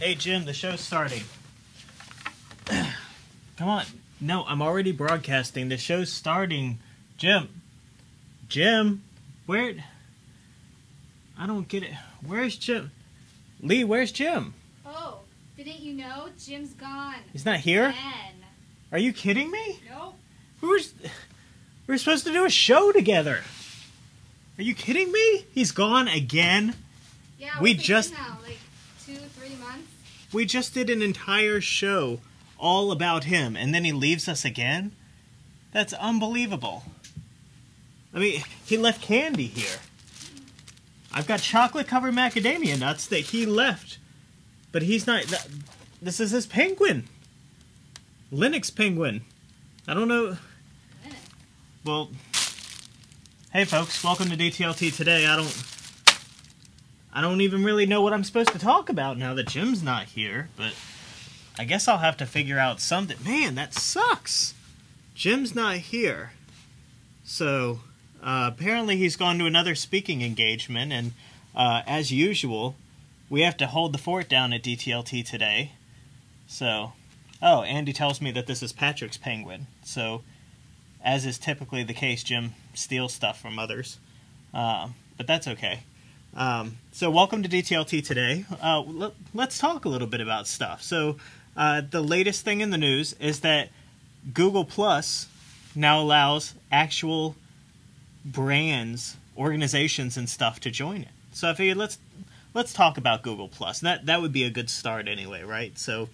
Hey Jim, the show's starting. Come on. No, I'm already broadcasting. The show's starting. Jim, where? I don't get it. Where's Jim? Lee, where's Jim? Oh, didn't you know? Jim's gone. He's not here? Again. Are you kidding me? Nope. We're supposed to do a show together. Are you kidding me? He's gone again? Yeah, we what's it just been now? Like 2-3 months? We just did an entire show all about him, and then he leaves us again? That's unbelievable. I mean, he left candy here. I've got chocolate-covered macadamia nuts that he left. But he's not... This is his penguin. Linux penguin. I don't know... Well... Hey, folks. Welcome to DTLT Today. I don't even really know what I'm supposed to talk about now that Jim's not here, but I guess I'll have to figure out something. Man, that sucks. Jim's not here. So, apparently he's gone to another speaking engagement, and as usual, we have to hold the fort down at DTLT today. So, oh, Andy tells me that this is Patrick's penguin. So, as is typically the case, Jim steals stuff from others. But that's okay. So welcome to DTLT Today. Let's talk a little bit about stuff. So the latest thing in the news is that Google Plus now allows actual brands, organizations, and stuff to join it. So I figured let's talk about Google Plus. That would be a good start anyway, right? So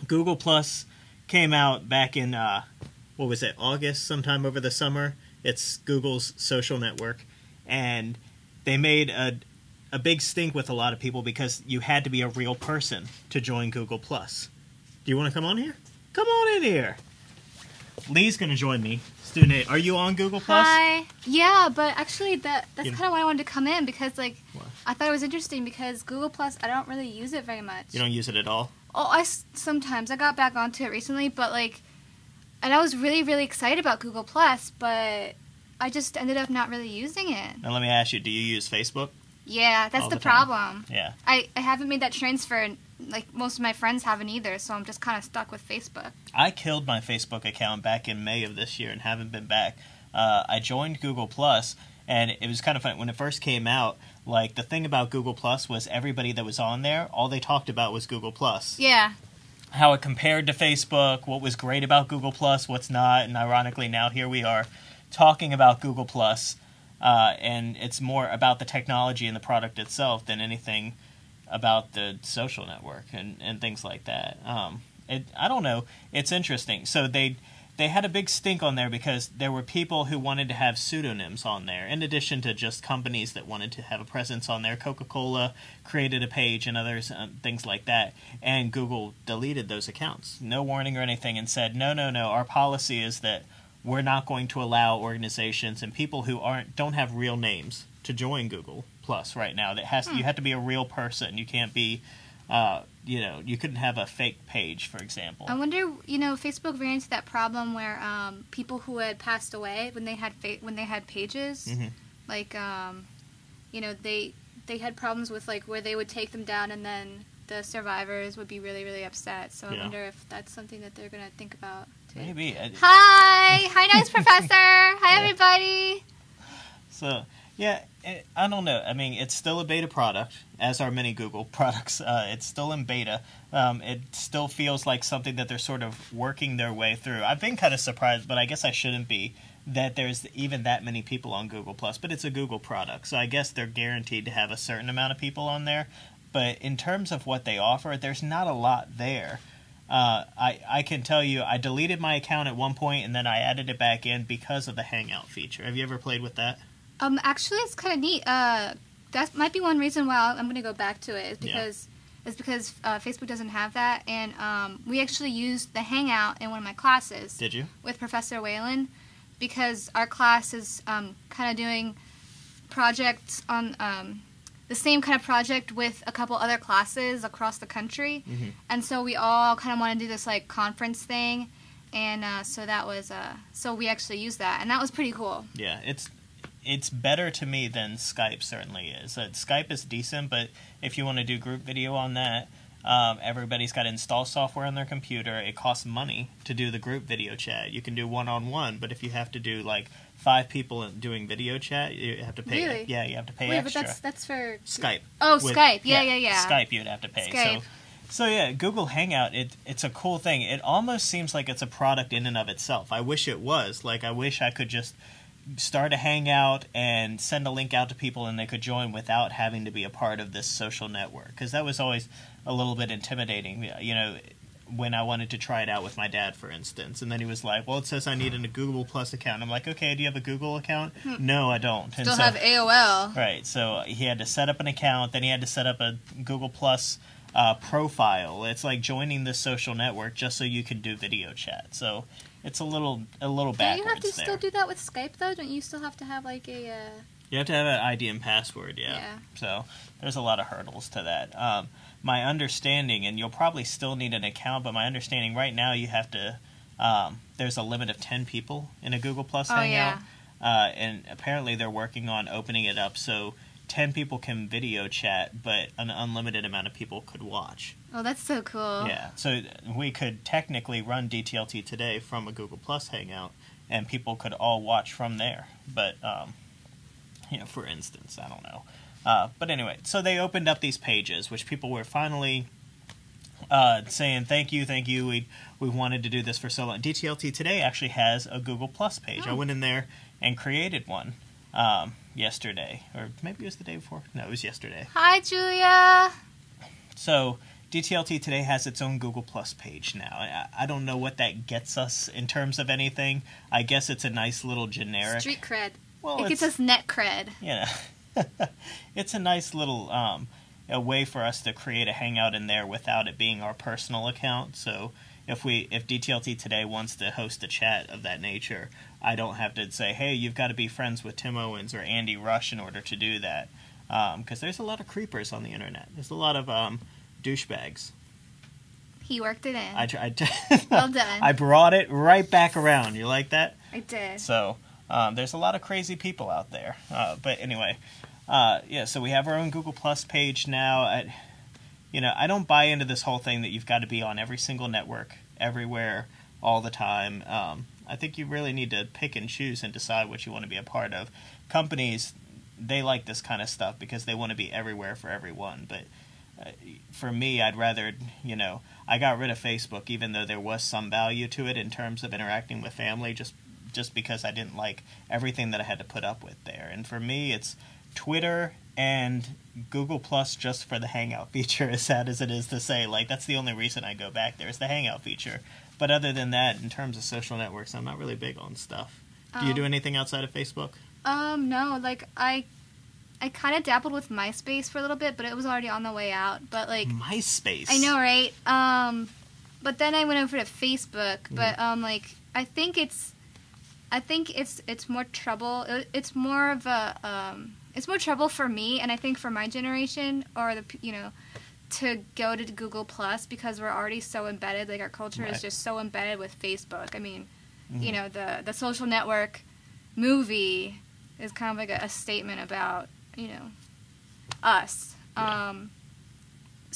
Google Plus came out back in what was it, August, sometime over the summer. It's Google's social network, and they made a big stink with a lot of people because you had to be a real person to join Google+. Do you want to come on here? Come on in here. Lee's going to join me. Student 8, are you on Google+? Hi. Yeah, but actually that's kind of why I wanted to come in because, like, what? I thought it was interesting because Google+, I don't really use it very much. You don't use it at all? Oh, sometimes. I got back onto it recently, but, like, and I was really, really excited about Google+, but I just ended up not really using it. Now let me ask you, do you use Facebook? Yeah, that's All the time? problem. Yeah. I haven't made that transfer, like most of my friends haven't either, so I'm just kind of stuck with Facebook. I killed my Facebook account back in May of this year and haven't been back. I joined Google+, and it was kind of fun. When it first came out, like, the thing about Google+ was everybody that was on there, all they talked about was Google+. Yeah. How it compared to Facebook, what was great about Google+, what's not, and ironically now here we are talking about Google+, and it's more about the technology and the product itself than anything about the social network and things like that. I don't know. It's interesting. So they had a big stink on there because there were people who wanted to have pseudonyms on there, in addition to just companies that wanted to have a presence on there. Coca-Cola created a page and others, things like that, and Google deleted those accounts. No warning or anything, and said, no, our policy is that we're not going to allow organizations and people who don't have real names to join Google Plus right now. You have to be a real person. You can't be, you couldn't have a fake page, for example. I wonder, Facebook ran into that problem where people who had passed away when they had pages, Mm-hmm. like, they had problems with like where they would take them down and then the survivors would be really, really upset. So I wonder if that's something that they're going to think about. Maybe. Hi, nice professor. Hi, everybody. So, yeah, I don't know. I mean, it's still a beta product, as are many Google products. It's still in beta. It still feels like something that they're sort of working their way through. I've been kind of surprised, but I guess I shouldn't be, that there's even that many people on Google+. But it's a Google product, so I guess they're guaranteed to have a certain amount of people on there. But in terms of what they offer, there's not a lot there. I can tell you, I deleted my account at one point, and then I added it back in because of the Hangout feature. Have you ever played with that? Actually, it's kind of neat. that might be one reason why I'm going to go back to it. Is because Facebook doesn't have that, and we actually used the Hangout in one of my classes. Did you? With Professor Whalen, because our class is kind of doing projects on the same kind of project with a couple other classes across the country, and so we all kind of want to do this like conference thing, and so that was so we actually used that, and that was pretty cool. Yeah, it's better to me than Skype certainly is. Skype is decent, but if you want to do group video on that, everybody's got to install software on their computer. It costs money to do the group video chat. You can do one-on-one, but if you have to do like 5 people doing video chat, you have to pay. Really? Yeah, you have to pay Wait, extra. but that's for Skype. Oh, Skype. Yeah. Skype you'd have to pay. Skype. So yeah, Google Hangout, it's a cool thing. It almost seems like it's a product in and of itself. I wish it was. Like, I wish I could just start a Hangout and send a link out to people and they could join without having to be a part of this social network. Because that was always a little bit intimidating, you know, when I wanted to try it out with my dad, for instance. And then he was like, well, it says I need a Google Plus account. I'm like, okay, do you have a Google account? No, I don't. Still have AOL. Right, so he had to set up an account, then he had to set up a Google Plus profile. It's like joining the social network just so you can do video chat. So it's a little backwards. Do you have to still do that with Skype though? Don't you still have to have like a? You have to have an ID and password. Yeah. So there's a lot of hurdles to that. My understanding, and you'll probably still need an account, but my understanding right now you have to. There's a limit of 10 people in a Google Plus Hangout, and apparently they're working on opening it up so 10 people can video chat, but an unlimited amount of people could watch. Oh, that's so cool. Yeah, so we could technically run DTLT today from a Google Plus Hangout, and people could all watch from there. But, you know, for instance, I don't know. But anyway, so they opened up these pages, which people were finally saying, thank you, we wanted to do this for so long. DTLT today actually has a Google Plus page. I went in there and created one. Yesterday, or maybe it was the day before. No, it was yesterday. Hi, Julia. So DTLT today has its own Google Plus page now. I don't know what that gets us in terms of anything. I guess it's a nice little generic Street cred. Well, it gets us net cred. Yeah, it's a nice little a way for us to create a hangout in there without it being our personal account. So if DTLT today wants to host a chat of that nature, I don't have to say, hey, you've got to be friends with Tim Owens or Andy Rush in order to do that. Because there's a lot of creepers on the internet. There's a lot of douchebags. He worked it in. I tried. Well done. I brought it right back around. You like that? I did. So there's a lot of crazy people out there. But anyway, yeah, so we have our own Google Plus page now. I don't buy into this whole thing that you've got to be on every single network, everywhere, all the time. I think you really need to pick and choose and decide what you want to be a part of. Companies, they like this kind of stuff because they want to be everywhere for everyone. But for me, I'd rather, I got rid of Facebook even though there was some value to it in terms of interacting with family just because I didn't like everything that I had to put up with there. And for me, it's Twitter and Google Plus just for the Hangout feature, as sad as it is to say. Like, that's the only reason I go back there is the Hangout feature. But other than that, in terms of social networks, I'm not really big on stuff. Do you do anything outside of Facebook? No. Like, I kind of dabbled with MySpace for a little bit, but it was already on the way out. But like MySpace. I know, right? But then I went over to Facebook. But I think it's more trouble. It's more of a it's more trouble for me, and I think for my generation, or to go to Google Plus because we're already so embedded. Like, our culture is just so embedded with Facebook. I mean, the social network movie is kind of like a statement about us. Yeah.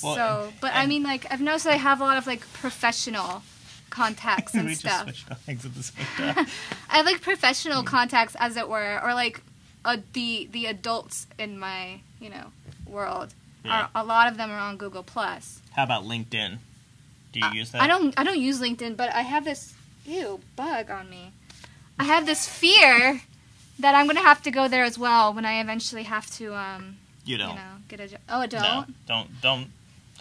I mean, like, I've noticed I have a lot of like professional contacts and we stuff. just switched things at the same time. I have like professional contacts, as it were, or like the adults in my world. Yeah. A lot of them are on Google Plus. How about LinkedIn? Do you use that? I don't use LinkedIn, but I have this bug on me. I have this fear that I'm gonna have to go there as well when I eventually have to You don't. get a job. Oh, I don't. No, don't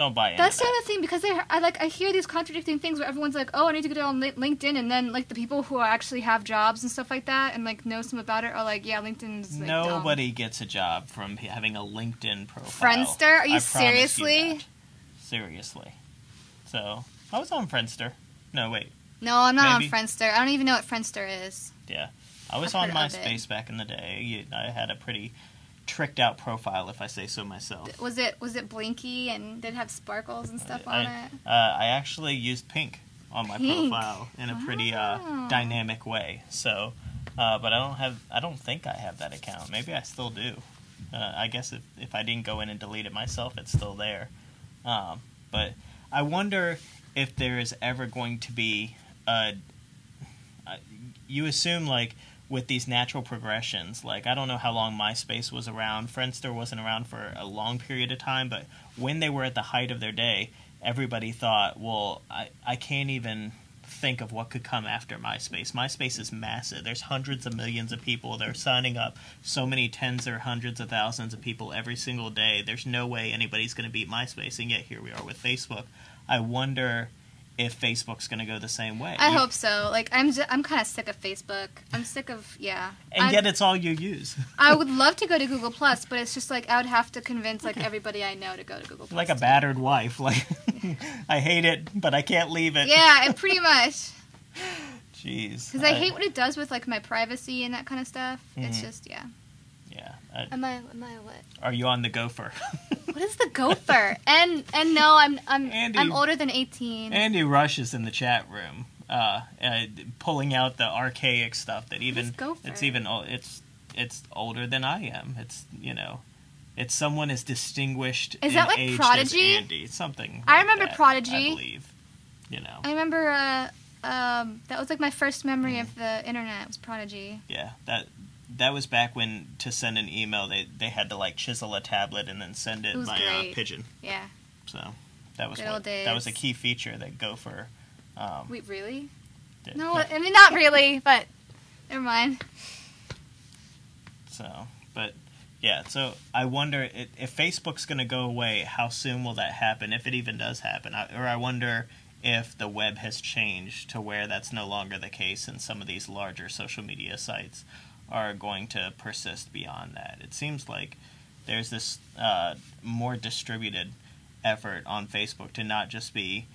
Don't buy into That's the that. other thing, because I hear these contradicting things where everyone's like, oh, I need to get it on LinkedIn, and then like the people who actually have jobs and stuff like that and like know some about it are like, yeah, LinkedIn's like, Nobody dumb. gets a job from having a LinkedIn profile. Friendster? Are you I seriously? promise you that. Seriously. So, I was on Friendster. No, wait. No, I'm not Maybe. on Friendster. I don't even know what Friendster is. Yeah. I was I've on heard of MySpace back in the day. I had a pretty tricked out profile, if I say so myself. Was it blinky and did it have sparkles and stuff on it? I actually used pink on my Pink? profile in a pretty Oh. dynamic way. So, but I don't think I have that account. Maybe I still do. I guess if I didn't go in and delete it myself, it's still there. But I wonder if there is ever going to be you assume like with these natural progressions, like I don't know how long MySpace was around. Friendster wasn't around for a long period of time, but when they were at the height of their day, everybody thought, well, I can't even think of what could come after MySpace. MySpace is massive. There's hundreds of millions of people. They're signing up so many tens or hundreds of thousands of people every single day. There's no way anybody's going to beat MySpace, and yet here we are with Facebook. I wonder if Facebook's going to go the same way. I hope so. Like, I'm kind of sick of Facebook. I'm sick of, yeah. And yet it's all you use. I would love to go to Google Plus, but it's just like I would have to convince like everybody I know to go to Google Plus. Like a battered wife. Like, I hate it, but I can't leave it. Yeah, and pretty much. Jeez. Because I hate what it does with like my privacy and that kind of stuff. Mm-hmm. It's just, yeah. Yeah. Am I what? Are you on the gopher? What is the gopher? and no, Andy, I'm older than 18. Andy Rush is in the chat room, pulling out the archaic stuff that even gopher? it's older than I am. It's it's someone as distinguished. Is that in like age Prodigy? As Andy, something. I like remember that, Prodigy. I believe. I remember that was like my first memory of the internet was Prodigy. Yeah, that was back when to send an email they had to like chisel a tablet and then send it by pigeon. Yeah. So that was Good old days. that was a key feature that Gopher. Wait, really? Did. No, I mean not really, but never mind. So, but yeah, so I wonder if Facebook's going to go away, how soon will that happen, if it even does happen? Or I wonder if the web has changed to where that's no longer the case and some of these larger social media sites are going to persist beyond that. It seems like there's this more distributed effort on Facebook to not just be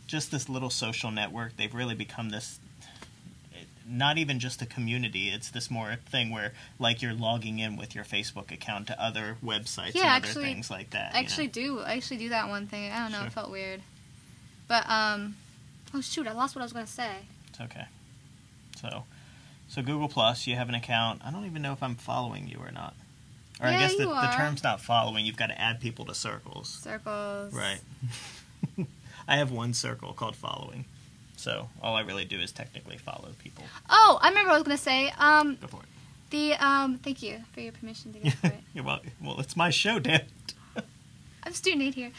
just this little social network. They've really become this, not even just a community, it's this more thing where like you're logging in with your Facebook account to other websites and other things like that. I actually do that one thing. I don't know, Sure. It felt weird. But oh shoot, I lost what I was going to say. It's okay. So Google Plus, you have an account. I don't even know if I'm following you or not. Or Yeah, I guess you the are. term's not following. You've got to add people to circles. Circles. Right. I have one circle called following. So all I really do is technically follow people. Oh, I remember what I was going to say. Go for it. Thank you for your permission to go for it. You're welcome. Well, it's my show, Dan. I'm student aid here.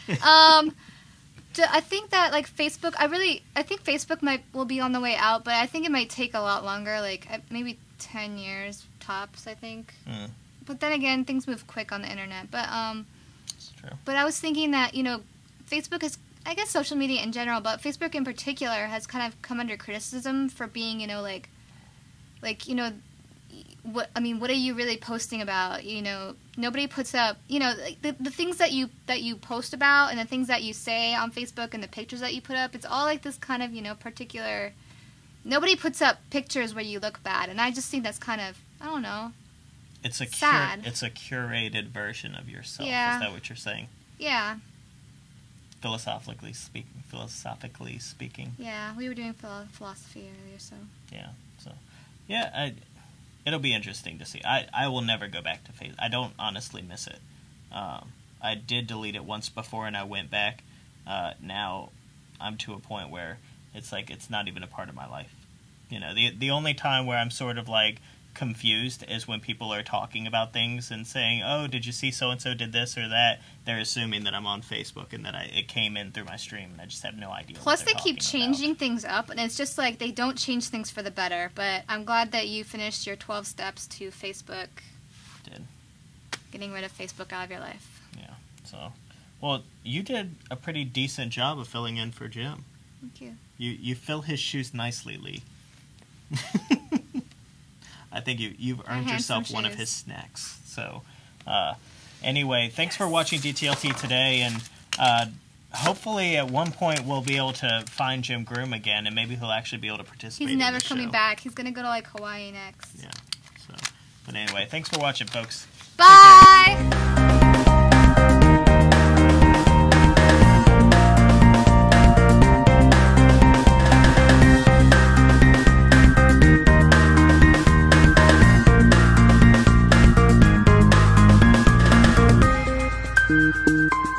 I think that like Facebook, I think Facebook will be on the way out, but I think it might take a lot longer, like maybe 10 years tops, I think. Mm. But then again, things move quick on the internet. But That's true. But I was thinking that Facebook is, I guess, social media in general, but Facebook in particular has kind of come under criticism for being, what are you really posting about? Nobody puts up, like the things that you post about and the things that you say on Facebook and the pictures that you put up. It's all like this kind of, particular. Nobody puts up pictures where you look bad, and I just think that's kind of, I don't know. It's a sad. It's a curated version of yourself. Yeah. Is that what you're saying? Yeah. Philosophically speaking. Yeah, we were doing philosophy earlier, so. Yeah. So, yeah, it'll be interesting to see. I will never go back to Facebook. I don't honestly miss it. I did delete it once before, and I went back. Now I'm to a point where it's like it's not even a part of my life. The only time where I'm sort of like confused is when people are talking about things and saying, "Oh, did you see so and so did this or that?" They're assuming that I'm on Facebook and that it came in through my stream, and I just have no idea. Plus, what they they're keep talking changing about. things up, and it's just like they don't change things for the better. But I'm glad that you finished your 12 steps to Facebook. Did. Getting rid of Facebook out of your life. Yeah. So, Well, you did a pretty decent job of filling in for Jim. Thank you. You fill his shoes nicely, Lee. I think you've earned yourself one of his snacks. So, anyway, thanks for watching DTLT today, and hopefully at one point we'll be able to find Jim Groom again, and maybe he'll actually be able to participate. He's never in the coming show. back. He's gonna go to like Hawaii next. Yeah. So, but anyway, thanks for watching, folks. Bye. Thank you.